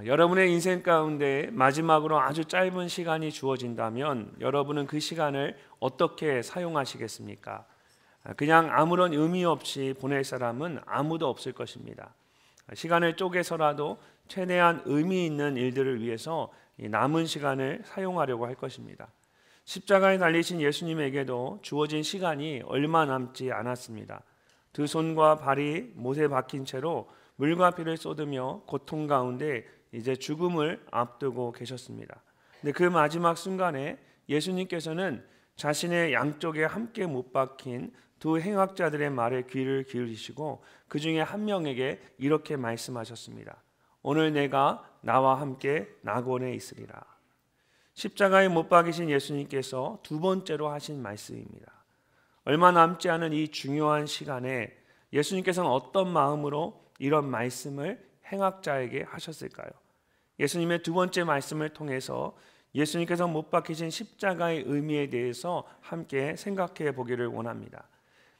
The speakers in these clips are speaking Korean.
여러분의 인생 가운데 마지막으로 아주 짧은 시간이 주어진다면 여러분은 그 시간을 어떻게 사용하시겠습니까? 그냥 아무런 의미 없이 보낼 사람은 아무도 없을 것입니다. 시간을 쪼개서라도 최대한 의미 있는 일들을 위해서 남은 시간을 사용하려고 할 것입니다. 십자가에 달리신 예수님에게도 주어진 시간이 얼마 남지 않았습니다. 두 손과 발이 못에 박힌 채로 물과 피를 쏟으며 고통 가운데 이제 죽음을 앞두고 계셨습니다. 근데 그 마지막 순간에 예수님께서는 자신의 양쪽에 함께 못 박힌 두 행악자들의 말에 귀를 기울이시고 그 중에 한 명에게 이렇게 말씀하셨습니다. 오늘 내가 나와 함께 낙원에 있으리라. 십자가에 못 박이신 예수님께서 두 번째로 하신 말씀입니다. 얼마 남지 않은 이 중요한 시간에 예수님께서는 어떤 마음으로 이런 말씀을 행악자에게 하셨을까요? 예수님의 두 번째 말씀을 통해서 예수님께서 못 박히신 십자가의 의미에 대해서 함께 생각해 보기를 원합니다.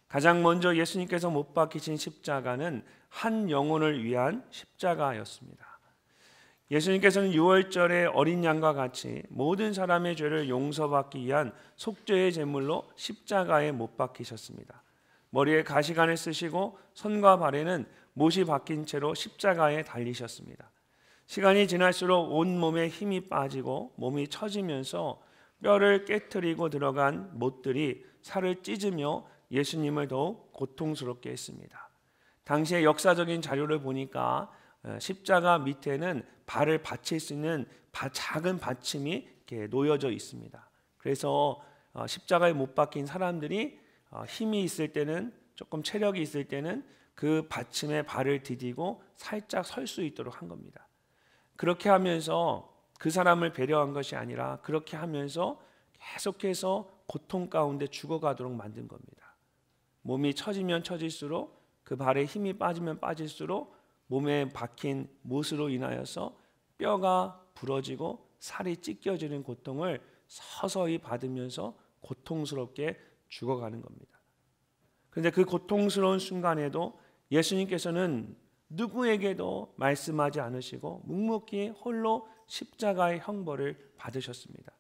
가장 먼저 예수님께서 못 박히신 십자가는 한 영혼을 위한 십자가였습니다. 예수님께서는 유월절의 어린 양과 같이 모든 사람의 죄를 용서받기 위한 속죄의 제물로 십자가에 못 박히셨습니다. 머리에 가시관을 쓰시고 손과 발에는 못이 박힌 채로 십자가에 달리셨습니다. 시간이 지날수록 온몸에 힘이 빠지고 몸이 처지면서 뼈를 깨트리고 들어간 못들이 살을 찢으며 예수님을 더욱 고통스럽게 했습니다. 당시의 역사적인 자료를 보니까 십자가 밑에는 발을 받칠 수 있는 작은 받침이 이렇게 놓여져 있습니다. 그래서 십자가에 못 박힌 사람들이 힘이 있을 때는, 조금 체력이 있을 때는 그 받침에 발을 디디고 살짝 설 수 있도록 한 겁니다. 그렇게 하면서 그 사람을 배려한 것이 아니라 그렇게 하면서 계속해서 고통 가운데 죽어가도록 만든 겁니다. 몸이 처지면 처질수록, 그 발에 힘이 빠지면 빠질수록 몸에 박힌 못으로 인하여서 뼈가 부러지고 살이 찢겨지는 고통을 서서히 받으면서 고통스럽게 죽어가는 겁니다. 그런데 그 고통스러운 순간에도 예수님께서는 누구에게도 말씀하지 않으시고 묵묵히 홀로 십자가의 형벌을 받으셨습니다.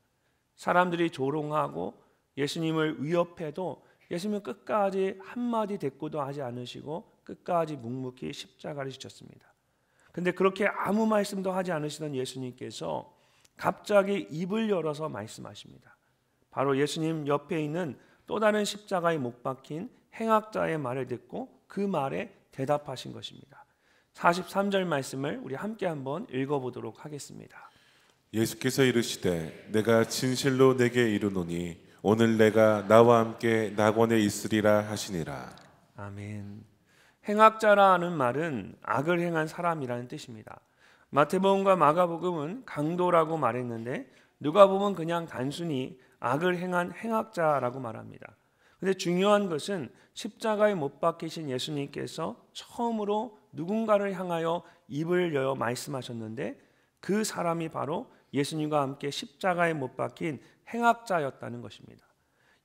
사람들이 조롱하고 예수님을 위협해도 예수님은 끝까지 한마디 대꾸도 하지 않으시고 끝까지 묵묵히 십자가를 지셨습니다. 그런데 그렇게 아무 말씀도 하지 않으시던 예수님께서 갑자기 입을 열어서 말씀하십니다. 바로 예수님 옆에 있는 또 다른 십자가에 못 박힌 행악자의 말을 듣고 그 말에 대답하신 것입니다. 43절 말씀을 우리 함께 한번 읽어보도록 하겠습니다. 예수께서 이르시되 내가 진실로 내게 이르노니 오늘 내가 나와 함께 낙원에 있으리라 하시니라. 아멘. 행악자라는 말은 악을 행한 사람이라는 뜻입니다. 마태복음과 마가복음은 강도라고 말했는데 누가복음은 그냥 단순히 악을 행한 행악자라고 말합니다. 그런데 중요한 것은 십자가에 못 박히신 예수님께서 처음으로 누군가를 향하여 입을 여어 말씀하셨는데 그 사람이 바로 예수님과 함께 십자가에 못 박힌 행악자였다는 것입니다.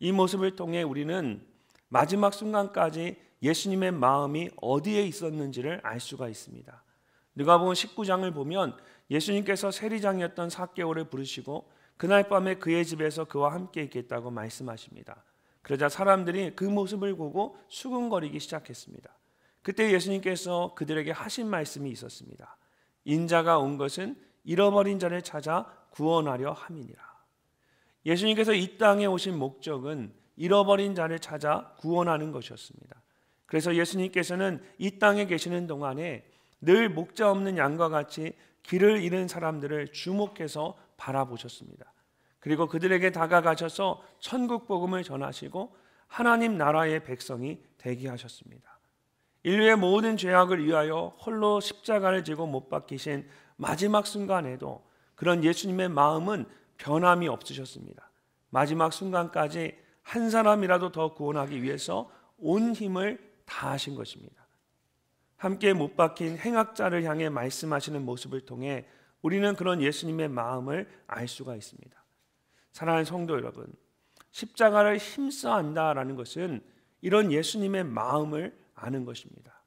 이 모습을 통해 우리는 마지막 순간까지 예수님의 마음이 어디에 있었는지를 알 수가 있습니다. 누가복음 19장을 보면 예수님께서 세리장이었던 삭개오를 부르시고 그날 밤에 그의 집에서 그와 함께 있겠다고 말씀하십니다. 그러자 사람들이 그 모습을 보고 수군거리기 시작했습니다. 그때 예수님께서 그들에게 하신 말씀이 있었습니다. 인자가 온 것은 잃어버린 자를 찾아 구원하려 함이니라. 예수님께서 이 땅에 오신 목적은 잃어버린 자를 찾아 구원하는 것이었습니다. 그래서 예수님께서는 이 땅에 계시는 동안에 늘 목자 없는 양과 같이 길을 잃은 사람들을 주목해서 바라보셨습니다. 그리고 그들에게 다가가셔서 천국 복음을 전하시고 하나님 나라의 백성이 되게 하셨습니다. 인류의 모든 죄악을 위하여 홀로 십자가를 지고 못 박히신 마지막 순간에도 그런 예수님의 마음은 변함이 없으셨습니다. 마지막 순간까지 한 사람이라도 더 구원하기 위해서 온 힘을 다하신 것입니다. 함께 못 박힌 행악자를 향해 말씀하시는 모습을 통해 우리는 그런 예수님의 마음을 알 수가 있습니다. 사랑하는 성도 여러분, 십자가를 힘써 안다라는 것은 이런 예수님의 마음을 아는 것입니다.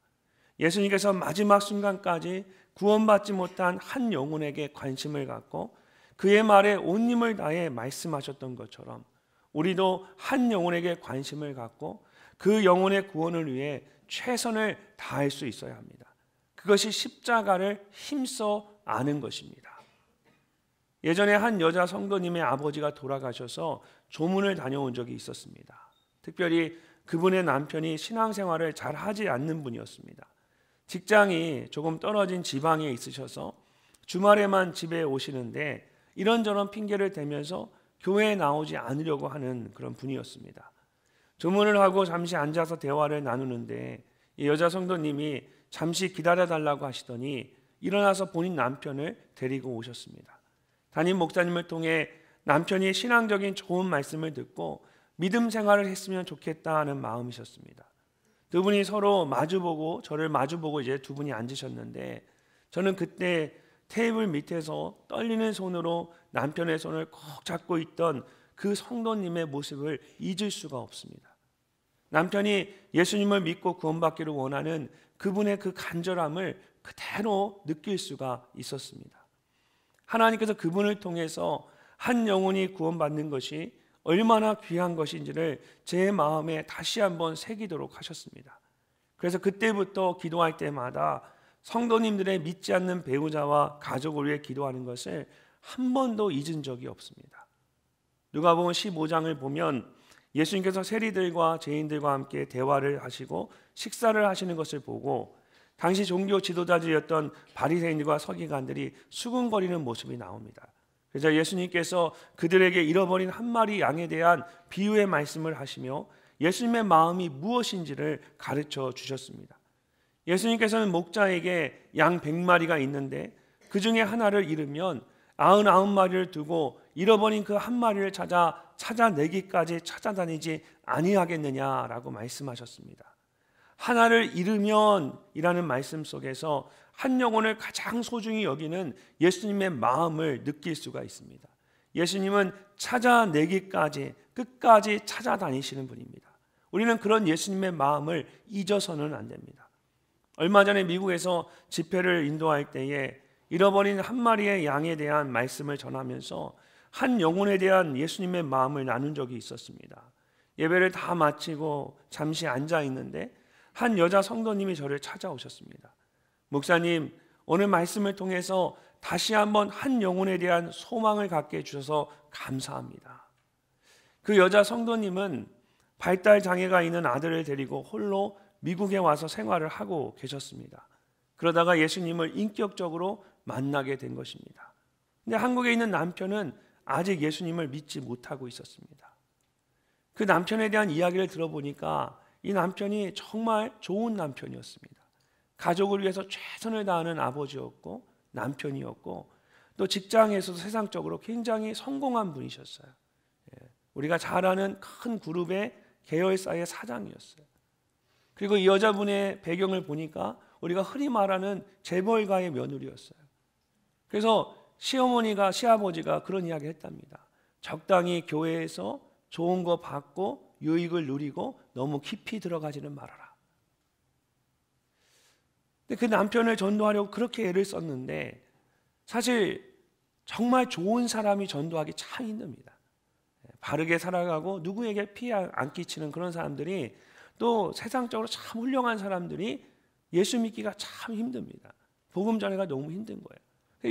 예수님께서 마지막 순간까지 구원받지 못한 한 영혼에게 관심을 갖고 그의 말에 온 힘을 다해 말씀하셨던 것처럼 우리도 한 영혼에게 관심을 갖고 그 영혼의 구원을 위해 최선을 다할 수 있어야 합니다. 그것이 십자가를 힘써 아는 것입니다. 예전에 한 여자 성도님의 아버지가 돌아가셔서 조문을 다녀온 적이 있었습니다. 특별히 그분의 남편이 신앙생활을 잘 하지 않는 분이었습니다. 직장이 조금 떨어진 지방에 있으셔서 주말에만 집에 오시는데 이런저런 핑계를 대면서 교회에 나오지 않으려고 하는 그런 분이었습니다. 조문을 하고 잠시 앉아서 대화를 나누는데 이 여자 성도님이 잠시 기다려달라고 하시더니 일어나서 본인 남편을 데리고 오셨습니다. 담임 목사님을 통해 남편이 신앙적인 좋은 말씀을 듣고 믿음 생활을 했으면 좋겠다 하는 마음이셨습니다. 두 분이 서로 마주보고 저를 마주보고 이제 두 분이 앉으셨는데 저는 그때 테이블 밑에서 떨리는 손으로 남편의 손을 꼭 잡고 있던 그 성도님의 모습을 잊을 수가 없습니다. 남편이 예수님을 믿고 구원받기를 원하는 그분의 그 간절함을 그대로 느낄 수가 있었습니다. 하나님께서 그분을 통해서 한 영혼이 구원받는 것이 얼마나 귀한 것인지를 제 마음에 다시 한번 새기도록 하셨습니다. 그래서 그때부터 기도할 때마다 성도님들의 믿지 않는 배우자와 가족을 위해 기도하는 것을 한 번도 잊은 적이 없습니다. 누가복음 15장을 보면 예수님께서 세리들과 죄인들과 함께 대화를 하시고 식사를 하시는 것을 보고 당시 종교 지도자들이었던 바리새인들과 서기관들이 수군거리는 모습이 나옵니다. 그래서 예수님께서 그들에게 잃어버린 한 마리 양에 대한 비유의 말씀을 하시며 예수님의 마음이 무엇인지를 가르쳐 주셨습니다. 예수님께서는 목자에게 양 100마리가 있는데 그 중에 하나를 잃으면 99마리를 두고 잃어버린 그 한 마리를 찾아내기까지 찾아다니지 아니하겠느냐라고 말씀하셨습니다. 하나를 잃으면 이라는 말씀 속에서 한 영혼을 가장 소중히 여기는 예수님의 마음을 느낄 수가 있습니다. 예수님은 찾아내기까지 끝까지 찾아다니시는 분입니다. 우리는 그런 예수님의 마음을 잊어서는 안 됩니다. 얼마 전에 미국에서 집회를 인도할 때에 잃어버린 한 마리의 양에 대한 말씀을 전하면서 한 영혼에 대한 예수님의 마음을 나눈 적이 있었습니다. 예배를 다 마치고 잠시 앉아 있는데 한 여자 성도님이 저를 찾아오셨습니다. 목사님, 오늘 말씀을 통해서 다시 한번 한 영혼에 대한 소망을 갖게 해주셔서 감사합니다. 그 여자 성도님은 발달 장애가 있는 아들을 데리고 홀로 미국에 와서 생활을 하고 계셨습니다. 그러다가 예수님을 인격적으로 만나게 된 것입니다. 근데 한국에 있는 남편은 아직 예수님을 믿지 못하고 있었습니다. 그 남편에 대한 이야기를 들어보니까 이 남편이 정말 좋은 남편이었습니다. 가족을 위해서 최선을 다하는 아버지였고 남편이었고 또 직장에서도 세상적으로 굉장히 성공한 분이셨어요. 우리가 잘 아는 큰 그룹의 계열사의 사장이었어요. 그리고 이 여자분의 배경을 보니까 우리가 흔히 말하는 재벌가의 며느리였어요. 그래서 시어머니가 시아버지가 그런 이야기를 했답니다. 적당히 교회에서 좋은 거 받고 유익을 누리고 너무 깊이 들어가지는 말아라. 근데 그 남편을 전도하려고 그렇게 애를 썼는데 사실 정말 좋은 사람이 전도하기 참 힘듭니다. 바르게 살아가고 누구에게 피해 안 끼치는 그런 사람들이 또 세상적으로 참 훌륭한 사람들이 예수 믿기가 참 힘듭니다. 복음 전해가 너무 힘든 거예요.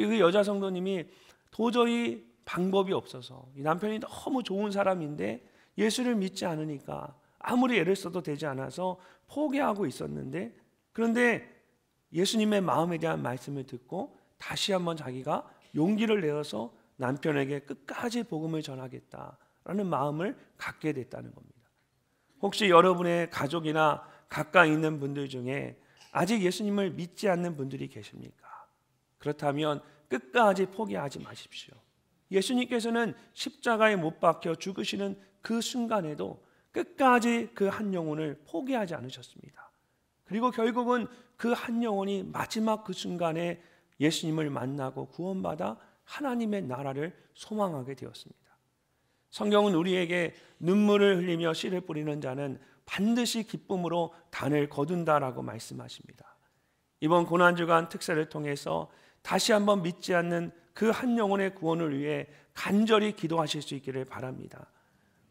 그 여자 성도님이 도저히 방법이 없어서 이 남편이 너무 좋은 사람인데 예수를 믿지 않으니까 아무리 애를 써도 되지 않아서 포기하고 있었는데 그런데 예수님의 마음에 대한 말씀을 듣고 다시 한번 자기가 용기를 내어서 남편에게 끝까지 복음을 전하겠다라는 마음을 갖게 됐다는 겁니다. 혹시 여러분의 가족이나 가까이 있는 분들 중에 아직 예수님을 믿지 않는 분들이 계십니까? 그렇다면 끝까지 포기하지 마십시오. 예수님께서는 십자가에 못 박혀 죽으시는 그 순간에도 끝까지 그 한 영혼을 포기하지 않으셨습니다. 그리고 결국은 그 한 영혼이 마지막 그 순간에 예수님을 만나고 구원받아 하나님의 나라를 소망하게 되었습니다. 성경은 우리에게 눈물을 흘리며 씨를 뿌리는 자는 반드시 기쁨으로 단을 거둔다라고 말씀하십니다. 이번 고난주간 특세를 통해서 다시 한번 믿지 않는 그 한 영혼의 구원을 위해 간절히 기도하실 수 있기를 바랍니다.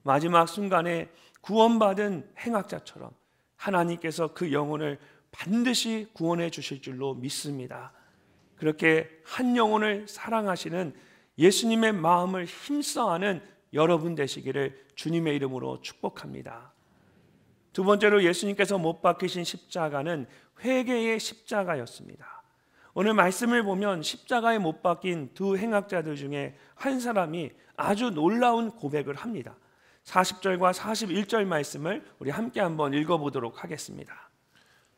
마지막 순간에 구원받은 행악자처럼 하나님께서 그 영혼을 반드시 구원해 주실 줄로 믿습니다. 그렇게 한 영혼을 사랑하시는 예수님의 마음을 힘써하는 여러분 되시기를 주님의 이름으로 축복합니다. 두 번째로 예수님께서 못 박히신 십자가는 회개의 십자가였습니다. 오늘 말씀을 보면 십자가에 못 박힌 두 행악자들 중에 한 사람이 아주 놀라운 고백을 합니다. 40절과 41절 말씀을 우리 함께 한번 읽어보도록 하겠습니다.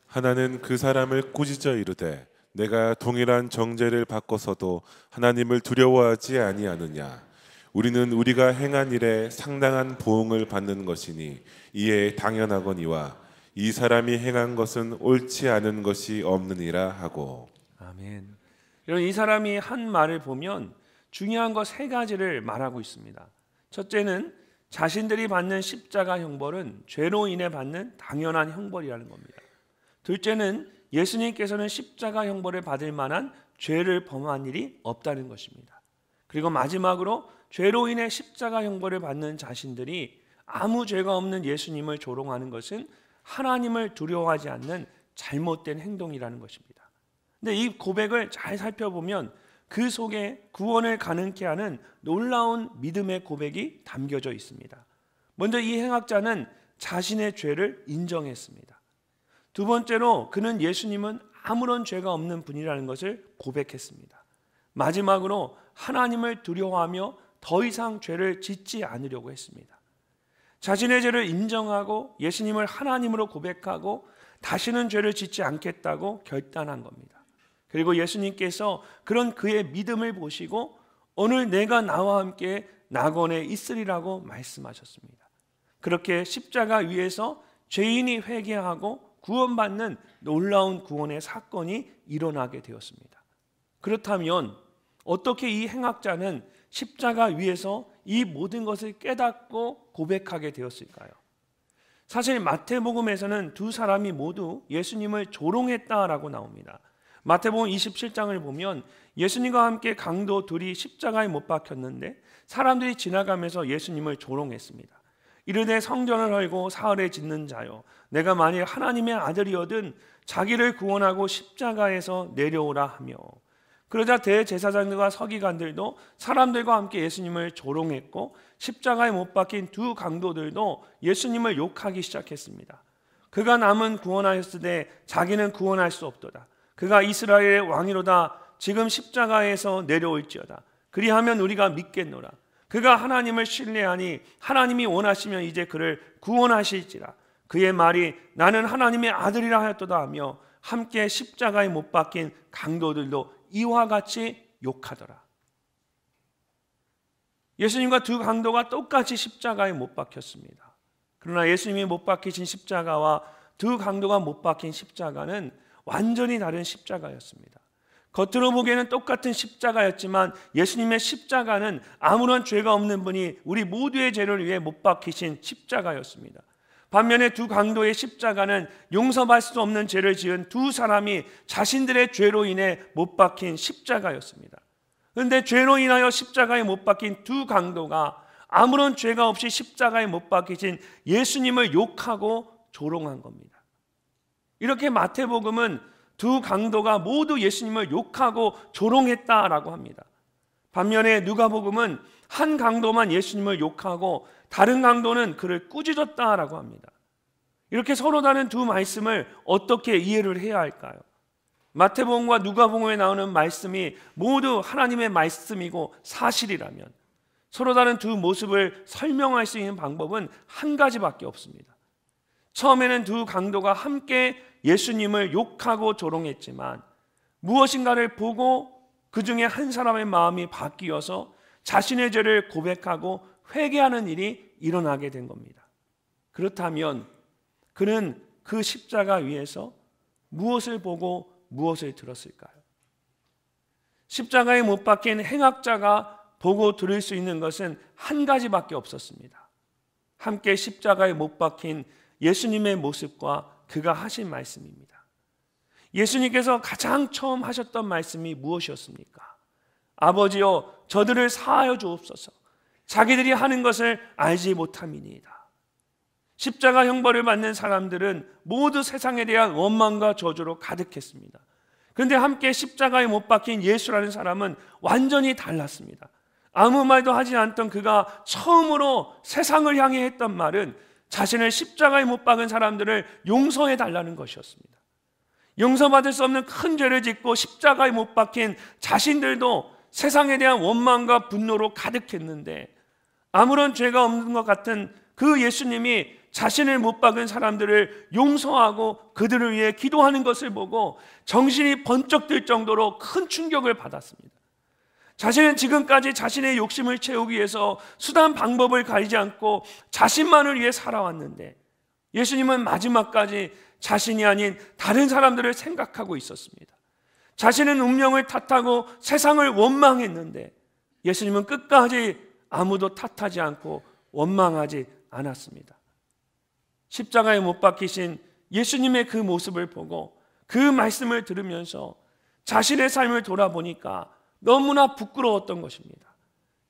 하나는 그 사람을 꾸짖어 이르되 내가 동일한 정죄를 받고서도 하나님을 두려워하지 아니하느냐. 우리는 우리가 행한 일에 상당한 보응을 받는 것이니 이에 당연하거니와 이 사람이 행한 것은 옳지 않은 것이 없느니라 하고. 아멘. 여러분, 이 사람이 한 말을 보면 중요한 것 세 가지를 말하고 있습니다. 첫째는 자신들이 받는 십자가 형벌은 죄로 인해 받는 당연한 형벌이라는 겁니다. 둘째는 예수님께서는 십자가 형벌을 받을 만한 죄를 범한 일이 없다는 것입니다. 그리고 마지막으로 죄로 인해 십자가 형벌을 받는 자신들이 아무 죄가 없는 예수님을 조롱하는 것은 하나님을 두려워하지 않는 잘못된 행동이라는 것입니다. 근데 이 고백을 잘 살펴보면 그 속에 구원을 가능케 하는 놀라운 믿음의 고백이 담겨져 있습니다. 먼저 이 행악자는 자신의 죄를 인정했습니다. 두 번째로 그는 예수님은 아무런 죄가 없는 분이라는 것을 고백했습니다. 마지막으로 하나님을 두려워하며 더 이상 죄를 짓지 않으려고 했습니다. 자신의 죄를 인정하고 예수님을 하나님으로 고백하고 다시는 죄를 짓지 않겠다고 결단한 겁니다. 그리고 예수님께서 그런 그의 믿음을 보시고 오늘 내가 나와 함께 낙원에 있으리라고 말씀하셨습니다. 그렇게 십자가 위에서 죄인이 회개하고 구원받는 놀라운 구원의 사건이 일어나게 되었습니다. 그렇다면 어떻게 이 행악자는 십자가 위에서 이 모든 것을 깨닫고 고백하게 되었을까요? 사실 마태복음에서는 두 사람이 모두 예수님을 조롱했다라고 나옵니다. 마태복음 27장을 보면 예수님과 함께 강도 둘이 십자가에 못 박혔는데 사람들이 지나가면서 예수님을 조롱했습니다. 이르되 성전을 헐고 사흘에 짓는 자여, 내가 만일 하나님의 아들이거든 자기를 구원하고 십자가에서 내려오라 하며, 그러자 대제사장들과 서기관들도 사람들과 함께 예수님을 조롱했고 십자가에 못 박힌 두 강도들도 예수님을 욕하기 시작했습니다. 그가 남은 구원하였으되 자기는 구원할 수 없도다. 그가 이스라엘의 왕이로다. 지금 십자가에서 내려올지어다. 그리하면 우리가 믿겠노라. 그가 하나님을 신뢰하니 하나님이 원하시면 이제 그를 구원하실지라. 그의 말이 나는 하나님의 아들이라 하였도다 하며 함께 십자가에 못 박힌 강도들도 이와 같이 욕하더라. 예수님과 두 강도가 똑같이 십자가에 못 박혔습니다. 그러나 예수님이 못 박히신 십자가와 두 강도가 못 박힌 십자가는 완전히 다른 십자가였습니다. 겉으로 보기에는 똑같은 십자가였지만 예수님의 십자가는 아무런 죄가 없는 분이 우리 모두의 죄를 위해 못 박히신 십자가였습니다. 반면에 두 강도의 십자가는 용서받을 수 없는 죄를 지은 두 사람이 자신들의 죄로 인해 못 박힌 십자가였습니다. 그런데 죄로 인하여 십자가에 못 박힌 두 강도가 아무런 죄가 없이 십자가에 못 박히신 예수님을 욕하고 조롱한 겁니다. 이렇게 마태복음은 두 강도가 모두 예수님을 욕하고 조롱했다라고 합니다. 반면에 누가복음은 한 강도만 예수님을 욕하고 다른 강도는 그를 꾸짖었다라고 합니다. 이렇게 서로 다른 두 말씀을 어떻게 이해를 해야 할까요? 마태복음과 누가복음에 나오는 말씀이 모두 하나님의 말씀이고 사실이라면 서로 다른 두 모습을 설명할 수 있는 방법은 한 가지밖에 없습니다. 처음에는 두 강도가 함께 예수님을 욕하고 조롱했지만 무엇인가를 보고 그 중에 한 사람의 마음이 바뀌어서 자신의 죄를 고백하고 회개하는 일이 일어나게 된 겁니다. 그렇다면 그는 그 십자가 위에서 무엇을 보고 무엇을 들었을까요? 십자가에 못 박힌 행악자가 보고 들을 수 있는 것은 한 가지밖에 없었습니다. 함께 십자가에 못 박힌 예수님의 모습과 그가 하신 말씀입니다. 예수님께서 가장 처음 하셨던 말씀이 무엇이었습니까? 아버지여 저들을 사하여 주옵소서. 자기들이 하는 것을 알지 못함이니이다. 십자가 형벌을 받는 사람들은 모두 세상에 대한 원망과 저주로 가득했습니다. 그런데 함께 십자가에 못 박힌 예수라는 사람은 완전히 달랐습니다. 아무 말도 하지 않던 그가 처음으로 세상을 향해 했던 말은 자신을 십자가에 못 박은 사람들을 용서해 달라는 것이었습니다. 용서받을 수 없는 큰 죄를 짓고 십자가에 못 박힌 자신들도 세상에 대한 원망과 분노로 가득했는데, 아무런 죄가 없는 것 같은 그 예수님이 자신을 못 박은 사람들을 용서하고 그들을 위해 기도하는 것을 보고 정신이 번쩍 들 정도로 큰 충격을 받았습니다. 자신은 지금까지 자신의 욕심을 채우기 위해서 수단 방법을 가리지 않고 자신만을 위해 살아왔는데, 예수님은 마지막까지 자신이 아닌 다른 사람들을 생각하고 있었습니다. 자신은 운명을 탓하고 세상을 원망했는데 예수님은 끝까지 아무도 탓하지 않고 원망하지 않았습니다. 십자가에 못 박히신 예수님의 그 모습을 보고 그 말씀을 들으면서 자신의 삶을 돌아보니까 너무나 부끄러웠던 것입니다.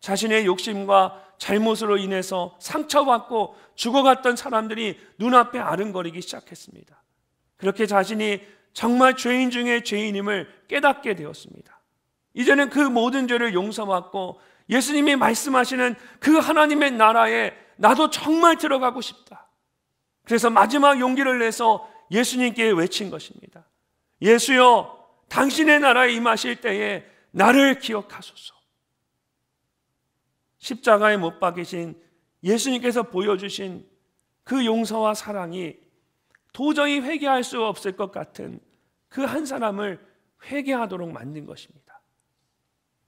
자신의 욕심과 잘못으로 인해서 상처받고 죽어갔던 사람들이 눈앞에 아른거리기 시작했습니다. 그렇게 자신이 정말 죄인 중에 죄인임을 깨닫게 되었습니다. 이제는 그 모든 죄를 용서받고 예수님이 말씀하시는 그 하나님의 나라에 나도 정말 들어가고 싶다. 그래서 마지막 용기를 내서 예수님께 외친 것입니다. 예수여, 당신의 나라에 임하실 때에 나를 기억하소서. 십자가에 못 박이신 예수님께서 보여주신 그 용서와 사랑이 도저히 회개할 수 없을 것 같은 그 한 사람을 회개하도록 만든 것입니다.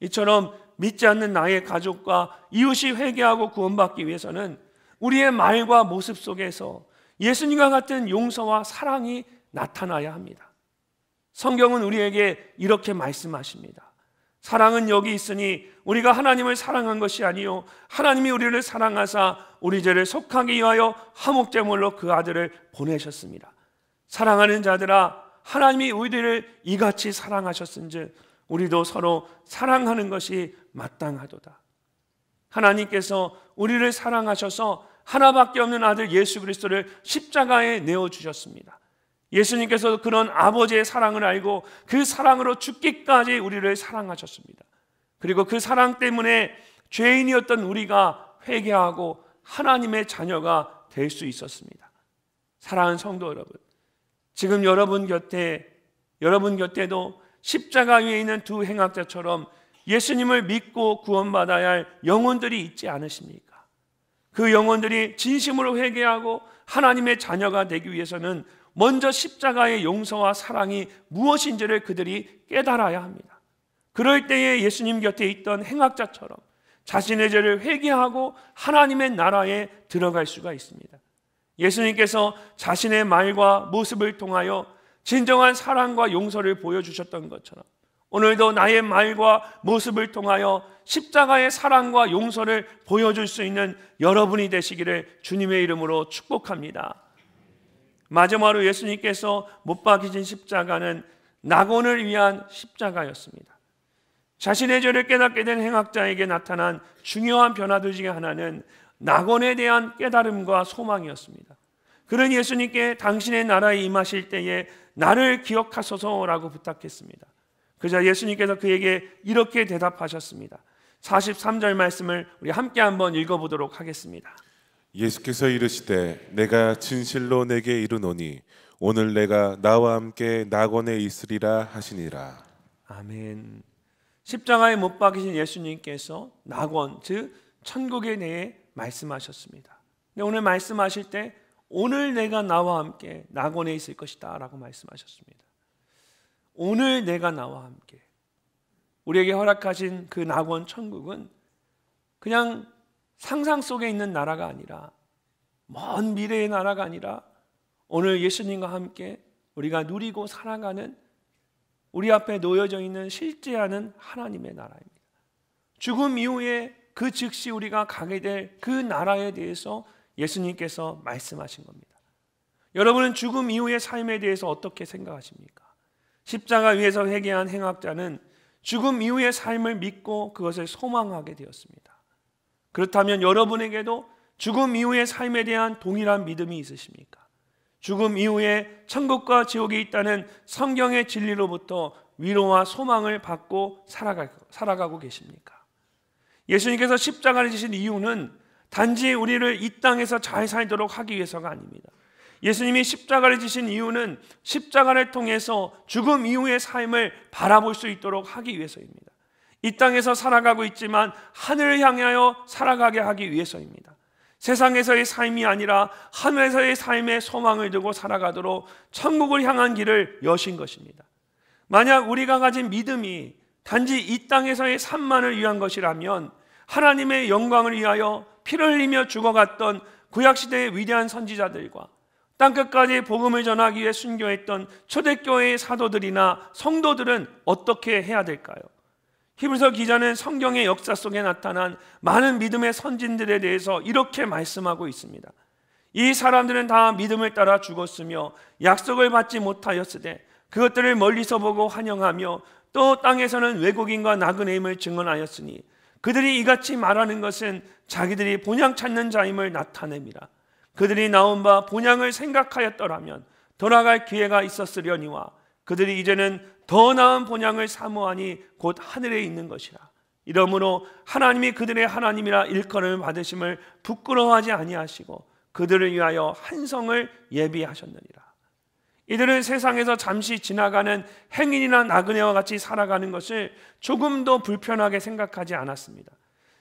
이처럼 믿지 않는 나의 가족과 이웃이 회개하고 구원받기 위해서는 우리의 말과 모습 속에서 예수님과 같은 용서와 사랑이 나타나야 합니다. 성경은 우리에게 이렇게 말씀하십니다. 사랑은 여기 있으니 우리가 하나님을 사랑한 것이 아니요 하나님이 우리를 사랑하사 우리 죄를 속하기 위하여 화목제물로 그 아들을 보내셨습니다. 사랑하는 자들아, 하나님이 우리를 이같이 사랑하셨은즉 우리도 서로 사랑하는 것이 마땅하도다. 하나님께서 우리를 사랑하셔서 하나밖에 없는 아들 예수 그리스도를 십자가에 내어주셨습니다. 예수님께서 그런 아버지의 사랑을 알고 그 사랑으로 죽기까지 우리를 사랑하셨습니다. 그리고 그 사랑 때문에 죄인이었던 우리가 회개하고 하나님의 자녀가 될 수 있었습니다. 사랑하는 성도 여러분, 지금 여러분 곁에도 십자가 위에 있는 두 행악자처럼 예수님을 믿고 구원받아야 할 영혼들이 있지 않으십니까? 그 영혼들이 진심으로 회개하고 하나님의 자녀가 되기 위해서는 먼저 십자가의 용서와 사랑이 무엇인지를 그들이 깨달아야 합니다. 그럴 때에 예수님 곁에 있던 행악자처럼 자신의 죄를 회개하고 하나님의 나라에 들어갈 수가 있습니다. 예수님께서 자신의 말과 모습을 통하여 진정한 사랑과 용서를 보여주셨던 것처럼 오늘도 나의 말과 모습을 통하여 십자가의 사랑과 용서를 보여줄 수 있는 여러분이 되시기를 주님의 이름으로 축복합니다. 마지막으로 예수님께서 못 박히신 십자가는 낙원을 위한 십자가였습니다. 자신의 죄를 깨닫게 된 행악자에게 나타난 중요한 변화들 중에 하나는 낙원에 대한 깨달음과 소망이었습니다. 그는 예수님께 당신의 나라에 임하실 때에 나를 기억하소서라고 부탁했습니다. 그자 예수님께서 그에게 이렇게 대답하셨습니다. 43절 말씀을 우리 함께 한번 읽어보도록 하겠습니다. 예수께서 이르시되 내가 진실로 내게 이르노니 오늘 내가 나와 함께 낙원에 있으리라 하시니라. 아멘. 십자가에 못 박이신 예수님께서 낙원, 즉 천국에 대해 말씀하셨습니다. 근데 오늘 말씀하실 때 오늘 내가 나와 함께 낙원에 있을 것이다 라고 말씀하셨습니다. 오늘 내가 나와 함께, 우리에게 허락하신 그 낙원 천국은 그냥 상상 속에 있는 나라가 아니라, 먼 미래의 나라가 아니라 오늘 예수님과 함께 우리가 누리고 살아가는, 우리 앞에 놓여져 있는 실제하는 하나님의 나라입니다. 죽음 이후에 그 즉시 우리가 가게 될 그 나라에 대해서 예수님께서 말씀하신 겁니다. 여러분은 죽음 이후의 삶에 대해서 어떻게 생각하십니까? 십자가 위에서 회개한 행악자는 죽음 이후의 삶을 믿고 그것을 소망하게 되었습니다. 그렇다면 여러분에게도 죽음 이후의 삶에 대한 동일한 믿음이 있으십니까? 죽음 이후에 천국과 지옥이 있다는 성경의 진리로부터 위로와 소망을 받고 살아가고 계십니까? 예수님께서 십자가를 지신 이유는 단지 우리를 이 땅에서 잘 살도록 하기 위해서가 아닙니다. 예수님이 십자가를 지신 이유는 십자가를 통해서 죽음 이후의 삶을 바라볼 수 있도록 하기 위해서입니다. 이 땅에서 살아가고 있지만 하늘을 향하여 살아가게 하기 위해서입니다. 세상에서의 삶이 아니라 하늘에서의 삶에 소망을 두고 살아가도록 천국을 향한 길을 여신 것입니다. 만약 우리가 가진 믿음이 단지 이 땅에서의 삶만을 위한 것이라면 하나님의 영광을 위하여 피를 흘리며 죽어갔던 구약시대의 위대한 선지자들과 땅끝까지 복음을 전하기 위해 순교했던 초대교회의 사도들이나 성도들은 어떻게 해야 될까요? 히브리서 기자는 성경의 역사 속에 나타난 많은 믿음의 선진들에 대해서 이렇게 말씀하고 있습니다. 이 사람들은 다 믿음을 따라 죽었으며 약속을 받지 못하였으되 그것들을 멀리서 보고 환영하며 또 땅에서는 외국인과 나그네임을 증언하였으니 그들이 이같이 말하는 것은 자기들이 본향 찾는 자임을 나타냅니다. 그들이 나온 바 본향을 생각하였더라면 돌아갈 기회가 있었으려니와 그들이 이제는 더 나은 본향을 사모하니 곧 하늘에 있는 것이라. 이러므로 하나님이 그들의 하나님이라 일컬음을 받으심을 부끄러워하지 아니하시고 그들을 위하여 한 성을 예비하셨느니라. 이들은 세상에서 잠시 지나가는 행인이나 나그네와 같이 살아가는 것을 조금도 불편하게 생각하지 않았습니다.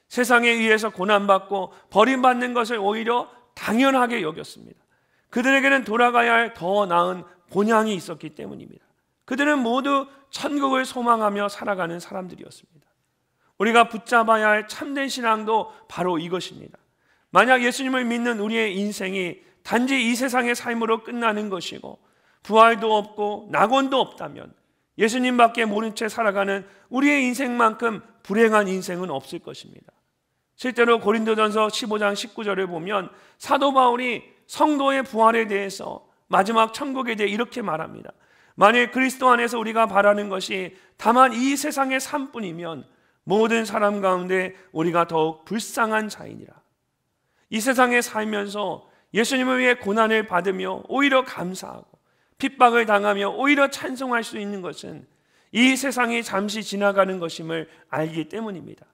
세상에 의해서 고난받고 버림받는 것을 오히려 당연하게 여겼습니다. 그들에게는 돌아가야 할 더 나은 본향이 있었기 때문입니다. 그들은 모두 천국을 소망하며 살아가는 사람들이었습니다. 우리가 붙잡아야 할 참된 신앙도 바로 이것입니다. 만약 예수님을 믿는 우리의 인생이 단지 이 세상의 삶으로 끝나는 것이고 부활도 없고 낙원도 없다면 예수님밖에 모른 채 살아가는 우리의 인생만큼 불행한 인생은 없을 것입니다. 실제로 고린도전서 15장 19절을 보면 사도 바울이 성도의 부활에 대해서 마지막 천국에 대해 이렇게 말합니다. 만일 그리스도 안에서 우리가 바라는 것이 다만 이 세상의 삶뿐이면 모든 사람 가운데 우리가 더욱 불쌍한 자이니라. 이 세상에 살면서 예수님을 위해 고난을 받으며 오히려 감사하고 핍박을 당하며 오히려 찬송할 수 있는 것은 이 세상이 잠시 지나가는 것임을 알기 때문입니다.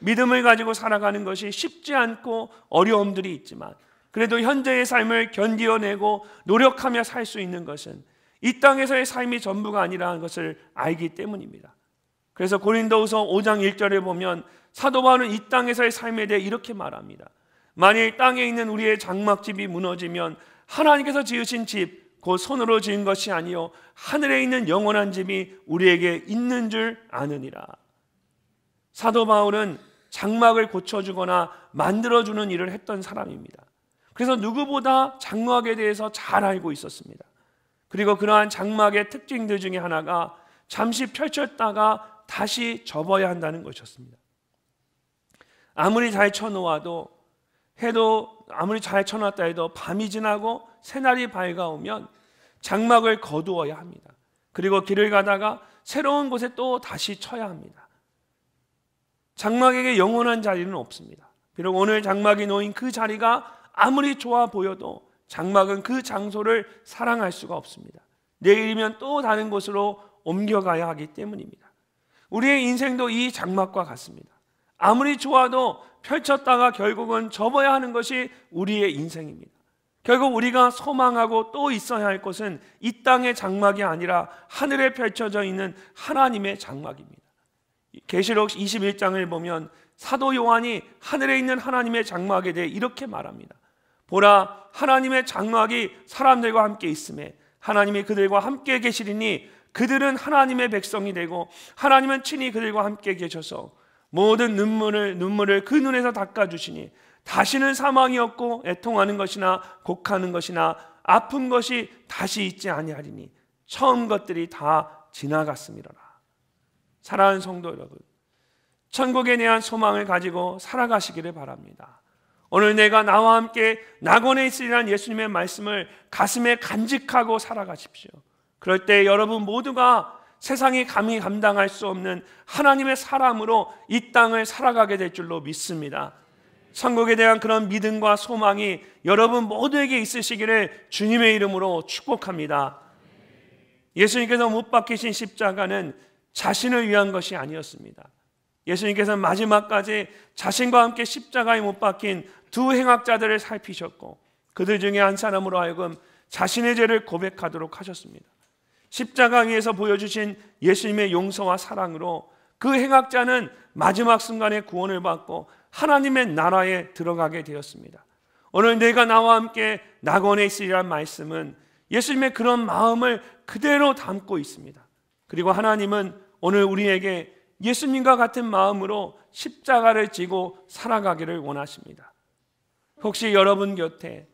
믿음을 가지고 살아가는 것이 쉽지 않고 어려움들이 있지만 그래도 현재의 삶을 견디어내고 노력하며 살 수 있는 것은 이 땅에서의 삶이 전부가 아니라는 것을 알기 때문입니다. 그래서 고린도후서 5장 1절에 보면 사도 바울은 이 땅에서의 삶에 대해 이렇게 말합니다. 만일 땅에 있는 우리의 장막집이 무너지면 하나님께서 지으신 집 곧 손으로 지은 것이 아니요 하늘에 있는 영원한 집이 우리에게 있는 줄 아느니라. 사도 바울은 장막을 고쳐주거나 만들어주는 일을 했던 사람입니다. 그래서 누구보다 장막에 대해서 잘 알고 있었습니다. 그리고 그러한 장막의 특징들 중에 하나가 잠시 펼쳤다가 다시 접어야 한다는 것이었습니다. 아무리 잘 쳐놓아도 아무리 잘 쳐놨다 해도 밤이 지나고 새날이 밝아오면 장막을 거두어야 합니다. 그리고 길을 가다가 새로운 곳에 또 다시 쳐야 합니다. 장막에게 영원한 자리는 없습니다. 비록 오늘 장막이 놓인 그 자리가 아무리 좋아 보여도 장막은 그 장소를 사랑할 수가 없습니다. 내일이면 또 다른 곳으로 옮겨가야 하기 때문입니다. 우리의 인생도 이 장막과 같습니다. 아무리 좋아도 펼쳤다가 결국은 접어야 하는 것이 우리의 인생입니다. 결국 우리가 소망하고 또 있어야 할 것은 이 땅의 장막이 아니라 하늘에 펼쳐져 있는 하나님의 장막입니다. 계시록 21장을 보면 사도 요한이 하늘에 있는 하나님의 장막에 대해 이렇게 말합니다. 보라, 하나님의 장막이 사람들과 함께 있음에 하나님이 그들과 함께 계시리니 그들은 하나님의 백성이 되고 하나님은 친히 그들과 함께 계셔서 모든 눈물을 그 눈에서 닦아주시니 다시는 사망이 없고 애통하는 것이나 곡하는 것이나 아픈 것이 다시 있지 아니하리니 처음 것들이 다 지나갔음이로라. 사랑하는 성도 여러분, 천국에 대한 소망을 가지고 살아가시기를 바랍니다. 오늘 내가 나와 함께 낙원에 있으리라는 예수님의 말씀을 가슴에 간직하고 살아가십시오. 그럴 때 여러분 모두가 세상이 감히 감당할 수 없는 하나님의 사람으로 이 땅을 살아가게 될 줄로 믿습니다. 천국에 대한 그런 믿음과 소망이 여러분 모두에게 있으시기를 주님의 이름으로 축복합니다. 예수님께서 못 박히신 십자가는 자신을 위한 것이 아니었습니다. 예수님께서는 마지막까지 자신과 함께 십자가에 못 박힌 두 행악자들을 살피셨고 그들 중에 한 사람으로 하여금 자신의 죄를 고백하도록 하셨습니다. 십자가 위에서 보여주신 예수님의 용서와 사랑으로 그 행악자는 마지막 순간에 구원을 받고 하나님의 나라에 들어가게 되었습니다. 오늘 내가 나와 함께 낙원에 있으리란 말씀은 예수님의 그런 마음을 그대로 담고 있습니다. 그리고 하나님은 오늘 우리에게 예수님과 같은 마음으로 십자가를 지고 살아가기를 원하십니다. 혹시 여러분 곁에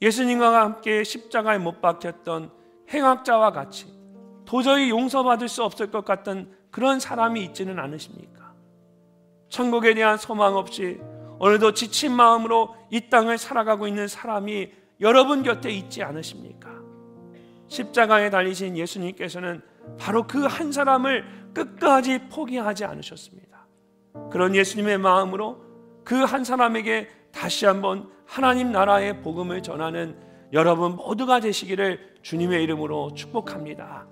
예수님과 함께 십자가에 못 박혔던 행악자와 같이 도저히 용서받을 수 없을 것 같던 그런 사람이 있지는 않으십니까? 천국에 대한 소망 없이 오늘도 지친 마음으로 이 땅을 살아가고 있는 사람이 여러분 곁에 있지 않으십니까? 십자가에 달리신 예수님께서는 바로 그 한 사람을 끝까지 포기하지 않으셨습니다. 그런 예수님의 마음으로 그 한 사람에게 다시 한번 하나님 나라의 복음을 전하는 여러분 모두가 되시기를 주님의 이름으로 축복합니다.